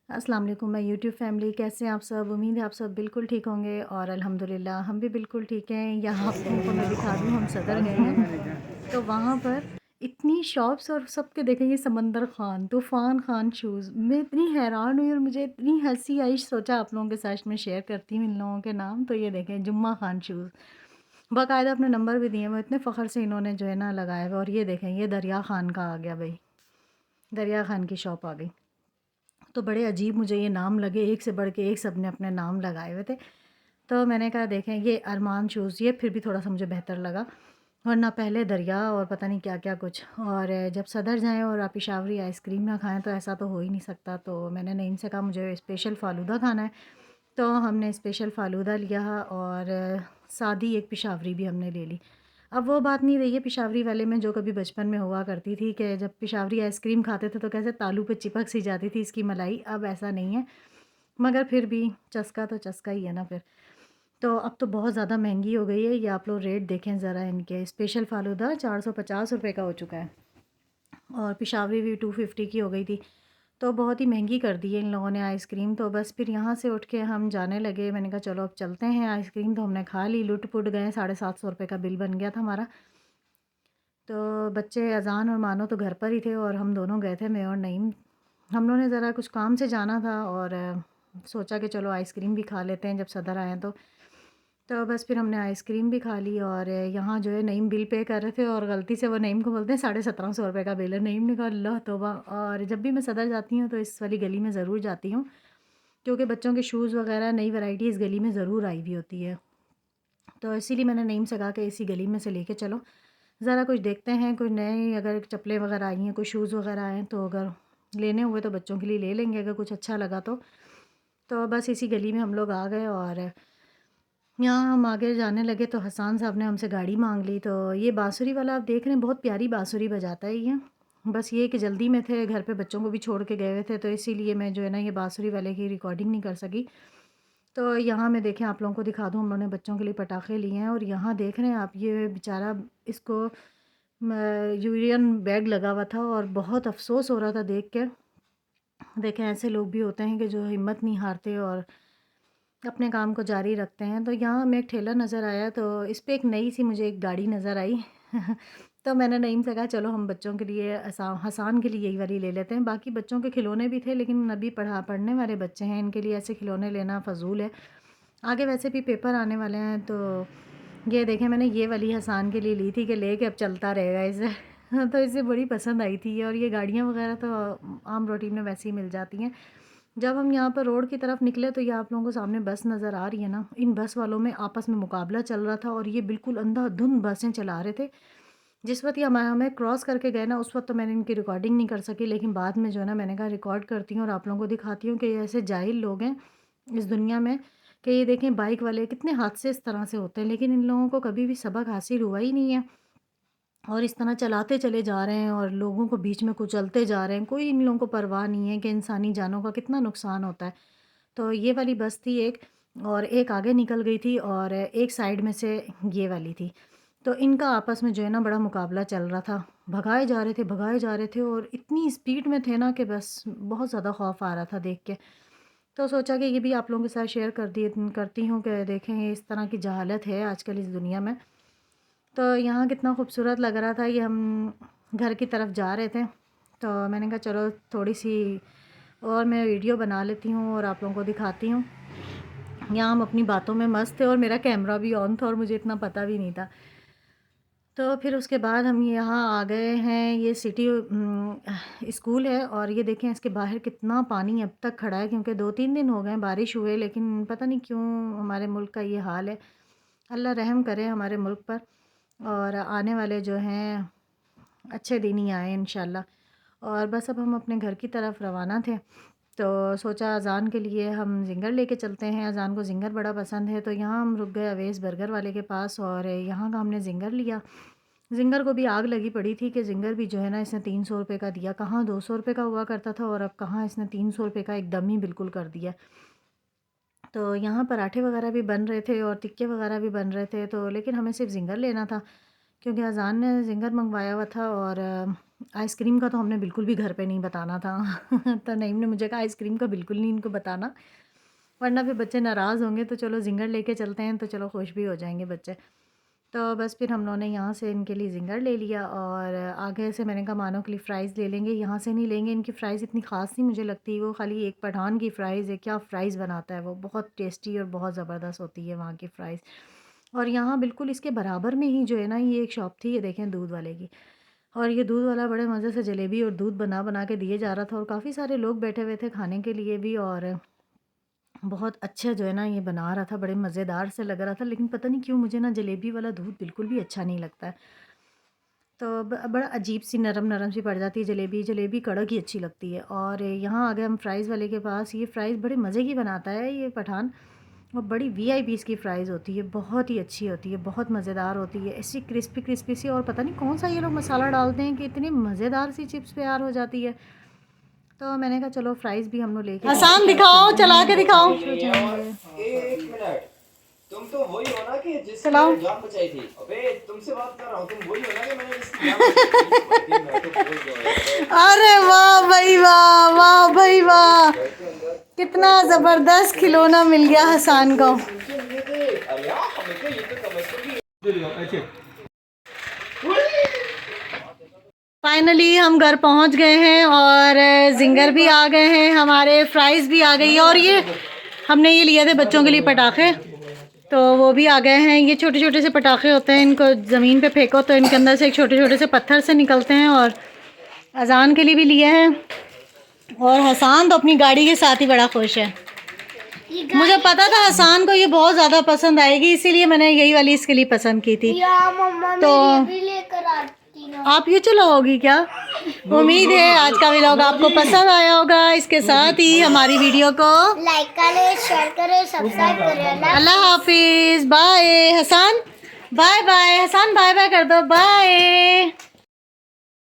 अस्सलाम वालेकुम मैं यूट्यूब फैमिली, कैसे हैं आप सब? उम्मीद है आप सब बिल्कुल ठीक होंगे और अल्हम्दुलिल्लाह हम भी बिल्कुल ठीक हैं। यहाँ आप लोगों को मैं दिखा दूँ, हम सदर गए हैं, तो वहाँ पर इतनी शॉप्स और सबके देखें ये समंदर खान, तूफ़ान खान शूज़। मैं इतनी हैरान हुई और मुझे इतनी हँसी आई, सोचा आप लोगों के साथ में शेयर करती हूँ इन लोगों के नाम। तो ये देखें जुम्मा खान शूज़, बाकायदा अपने नंबर भी दिए हैं, वो इतने फ़ख्र से इन्होंने जो है ना लगाए हुए। और ये देखें ये दरिया खान का आ गया भई, दरिया खान की शॉप आ गई। तो बड़े अजीब मुझे ये नाम लगे, एक से बढ़ के एक सब ने अपने नाम लगाए हुए थे। तो मैंने कहा देखें ये अरमान शूज़, ये फिर भी थोड़ा-सा मुझे बेहतर लगा, वरना पहले दरिया और पता नहीं क्या-क्या कुछ। और जब सदर जाएँ और आप पेशावरी आइसक्रीम ना खाएँ तो ऐसा तो हो ही नहीं सकता। तो मैंने नईम से कहा मुझे स्पेशल फ़ालूदा खाना है, तो हमने स्पेशल फ़ालूदा लिया और सादी एक पेशावरी भी हमने ले ली। अब वो बात नहीं रही है पेशावरी वाले में जो कभी बचपन में हुआ करती थी कि जब पेशावरी आइसक्रीम खाते थे तो कैसे तालू पे चिपक सी जाती थी इसकी मलाई, अब ऐसा नहीं है। मगर फिर भी चस्का तो चस्का ही है ना फिर। तो अब तो बहुत ज़्यादा महँगी हो गई है, ये आप लोग रेट देखें ज़रा इनके। स्पेशल फ़ालूदा ₹450 का हो चुका है और पेशावरी भी 250 की हो गई थी। तो बहुत ही महँगी कर दी है इन लोगों ने आइसक्रीम। तो बस फिर यहाँ से उठ के हम जाने लगे, मैंने कहा चलो अब चलते हैं। आइसक्रीम तो हमने खा ली, लुट-पुट गए, ₹750 का बिल बन गया था हमारा। तो बच्चे अज़ान और मानो तो घर पर ही थे और हम दोनों गए थे, मैं और नईम। हम लोगों ने ज़रा कुछ काम से जाना था और सोचा कि चलो आइसक्रीम भी खा लेते हैं जब सदर आए हैं तो। तो बस फिर हमने आइसक्रीम भी खा ली और यहाँ जो है नईम बिल पे कर रहे थे और गलती से वो नईम को बोलते हैं ₹1750 का बिल है। नईम ने कहा अल्लाह तौबा। और जब भी मैं सदर जाती हूँ तो इस वाली गली में ज़रूर जाती हूँ, क्योंकि बच्चों के शूज़ वग़ैरह नई वैरायटी इस गली में ज़रूर आई हुई होती है। तो इसीलिए मैंने नईम से कहा कि इसी गली में से लेके चलो, ज़रा कुछ देखते हैं, कोई नए अगर चप्पलें वग़ैरह आई हैं, कोई शूज़ वग़ैरह आए हैं तो अगर लेने हुए तो बच्चों के लिए ले लेंगे अगर कुछ अच्छा लगा तो। तो बस इसी गली में हम लोग आ गए और यहाँ हम आगे जाने लगे तो हसन साहब ने हमसे गाड़ी माँग ली। तो ये बाँसुरी वाला आप देख रहे हैं, बहुत प्यारी बाँसुरी बजाता है ये। बस ये कि जल्दी में थे, घर पे बच्चों को भी छोड़ के गए हुए थे, तो इसीलिए मैं जो है ना ये बाँसुरी वाले की रिकॉर्डिंग नहीं कर सकी। तो यहाँ मैं देखें आप लोगों को दिखा दूँ, हम लोगों ने बच्चों के लिए पटाखे लिए हैं और यहाँ देख रहे हैं आप ये बेचारा, इसको यूरियन बैग लगा हुआ था और बहुत अफ़सोस हो रहा था देख के। देखें ऐसे लोग भी होते हैं कि जो हिम्मत नहीं हारते और अपने काम को जारी रखते हैं। तो यहाँ हमें एक ठेला नज़र आया, तो इस पे एक नई सी मुझे एक गाड़ी नज़र आई। तो मैंने नईम से कहा चलो हम बच्चों के लिए हसान के लिए यही वाली ले लेते हैं। बाकी बच्चों के खिलौने भी थे लेकिन अभी पढ़ने वाले बच्चे हैं, इनके लिए ऐसे खिलौने लेना फ़ज़ूल है। आगे वैसे भी पेपर आने वाले हैं, तो ये देखें मैंने ये वाली हसान के लिए ली थी कि लेके अब चलता रहेगा इसे। तो इसे बड़ी पसंद आई थी और ये गाड़ियाँ वग़ैरह तो आम रूटीन में वैसे ही मिल जाती हैं। जब हम यहाँ पर रोड की तरफ निकले तो ये आप लोगों को सामने बस नज़र आ रही है ना, इन बस वालों में आपस में मुकाबला चल रहा था और ये बिल्कुल अंधाधुंध बसें चला रहे थे। जिस वक़्त ये हमें क्रॉस करके गए ना, उस वक़्त तो मैंने इनकी रिकॉर्डिंग नहीं कर सकी, लेकिन बाद में जो है ना मैंने कहा रिकॉर्ड करती हूँ और आप लोगों को दिखाती हूँ कि ये ऐसे जाहिल लोग हैं इस दुनिया में कि ये देखें बाइक वाले कितने हादसे इस तरह से होते हैं, लेकिन इन लोगों को कभी भी सबक हासिल हुआ ही नहीं है और इस तरह चलाते चले जा रहे हैं और लोगों को बीच में कुचलते जा रहे हैं। कोई इन लोगों को परवाह नहीं है कि इंसानी जानों का कितना नुकसान होता है। तो ये वाली बस थी एक और एक आगे निकल गई थी और एक साइड में से ये वाली थी। तो इनका आपस में जो है ना बड़ा मुकाबला चल रहा था। भगाए जा रहे थे और इतनी स्पीड में थे ना कि बस बहुत ज़्यादा खौफ़ आ रहा था देख के। तो सोचा कि ये भी आप लोगों के साथ शेयर करती हूँ कि देखें ये इस तरह की जहालत है आजकल इस दुनिया में। तो यहाँ कितना खूबसूरत लग रहा था, ये हम घर की तरफ जा रहे थे। तो मैंने कहा चलो थोड़ी-सी और मैं वीडियो बना लेती हूँ और आप लोगों को दिखाती हूँ। यहाँ हम अपनी बातों में मस्त थे और मेरा कैमरा भी ऑन था और मुझे इतना पता भी नहीं था। तो फिर उसके बाद हम यहाँ आ गए हैं, ये सिटी स्कूल है और ये देखें इसके बाहर कितना पानी अब तक खड़ा है, क्योंकि 2-3 दिन हो गए हैं बारिश हुए, लेकिन पता नहीं क्यों हमारे मुल्क का ये हाल है। अल्लाह रहम करे हमारे मुल्क पर और आने वाले जो हैं अच्छे दिन ही आए इंशाल्लाह। और बस अब हम अपने घर की तरफ रवाना थे, तो सोचा अज़ान के लिए हम ज़िंगर लेके चलते हैं, अज़ान को ज़िंगर बड़ा पसंद है। तो यहाँ हम रुक गए अवेस बर्गर वाले के पास और यहाँ का हमने ज़िंगर लिया। ज़िंगर को भी आग लगी पड़ी थी कि ज़िंगर भी जो है ना इसने ₹300 का दिया, कहाँ ₹200 का हुआ करता था और अब कहाँ इसने ₹300 का एकदम ही बिल्कुल कर दिया। तो यहाँ पराठे वग़ैरह भी बन रहे थे और टिक्के वग़ैरह भी बन रहे थे, तो लेकिन हमें सिर्फ़ ज़िंगर लेना था क्योंकि अज़ान ने ज़िंगर मँगवाया हुआ था और आइसक्रीम का तो हमने बिल्कुल भी घर पे नहीं बताना था तो नईम ने मुझे कहा आइसक्रीम का बिल्कुल नहीं इनको बताना, वरना फिर बच्चे नाराज़ होंगे। तो चलो ज़िंगर लेके चलते हैं, तो चलो खुश भी हो जाएंगे बच्चे। तो बस फिर हम लोगों ने यहाँ से इनके लिए ज़िंगर ले लिया और आगे से मैंने कहा मानो के लिए फ़्राइज़ ले लेंगे, यहाँ से नहीं लेंगे। इनकी फ़्राइज़ इतनी ख़ास नहीं मुझे लगती, वो खाली एक पठान की फ़्राइज़ है, क्या फ़्राइज़ बनाता है वो, बहुत टेस्टी और बहुत ज़बरदस्त होती है वहाँ की फ़्राइज़। और यहाँ बिल्कुल इसके बराबर में ही जो है ना, ये एक शॉप थी, ये देखें दूध वाले की। और ये दूध वाला बड़े मज़े से जलेबी और दूध बना बना के दिए जा रहा था, और काफ़ी सारे लोग बैठे हुए थे खाने के लिए भी, और बहुत अच्छा जो है ना ये बना रहा था, बड़े मज़ेदार से लग रहा था। लेकिन पता नहीं क्यों मुझे ना जलेबी वाला दूध बिल्कुल भी अच्छा नहीं लगता है। तो बड़ा अजीब सी नरम नरम सी पड़ जाती है जलेबी, जलेबी कड़क ही अच्छी लगती है। और यहाँ आ गए हम फ़्राइज़ वाले के पास। ये फ़्राइज़ बड़े मज़े की बनाता है ये पठान, और बड़ी वीआईपी इसकी फ़्राइज़ होती है, बहुत ही अच्छी होती है, बहुत मज़ेदार होती है, ऐसी क्रिस्पी क्रिस्पी सी। और पता नहीं कौन सा ये लोग मसाला डालते हैं कि इतनी मज़ेदार सी चिप्स तैयार हो जाती है। तो मैंने कहा चलो फ़्राइज़ भी हम लोग लेके आसान दिखाओ, चला के दिखाओ। एक मिनट, तुम तो वही हो ना कि जिसकी चलाओ। मैंने जान बचाई थी। अबे तुमसे बात कर रहा हूँ, तुम वही हो ना कि मैंने जिसकी जान बचाई थी। मैं तो भूल गया। अरे वाह भाई वाह, वाह भाई वाह, कितना ज़बरदस्त खिलौना मिल गया हसान को। अरे यार हमें तो ये तो समझते भी। फाइनली हम घर पहुंच गए हैं और जिंगर भी आ गए हैं, हमारे फ्राइज़ भी आ गई है। और ये हमने ये लिए थे बच्चों के लिए पटाखे, तो वो भी आ गए हैं। ये छोटे छोटे से पटाखे होते हैं, इनको ज़मीन पे फेंको तो इनके अंदर से एक छोटे छोटे से पत्थर से निकलते हैं। और अजान के लिए भी लिए हैं। और हसान तो अपनी गाड़ी के साथ ही बड़ा खुश है। मुझे पता था हसान को ये बहुत ज़्यादा पसंद आएगी, इसीलिए मैंने यही वाली इसके लिए पसंद की थी। तो आप ये चलाओगी क्या? उम्मीद है आज का व्लॉग आपको पसंद आया होगा। इसके साथ ही हमारी वीडियो को लाइक करें, शेयर करें, सब्सक्राइब करें। अल्लाह हाफिज, bye Hasan, bye bye Hasan, bye bye कर दो, बाय।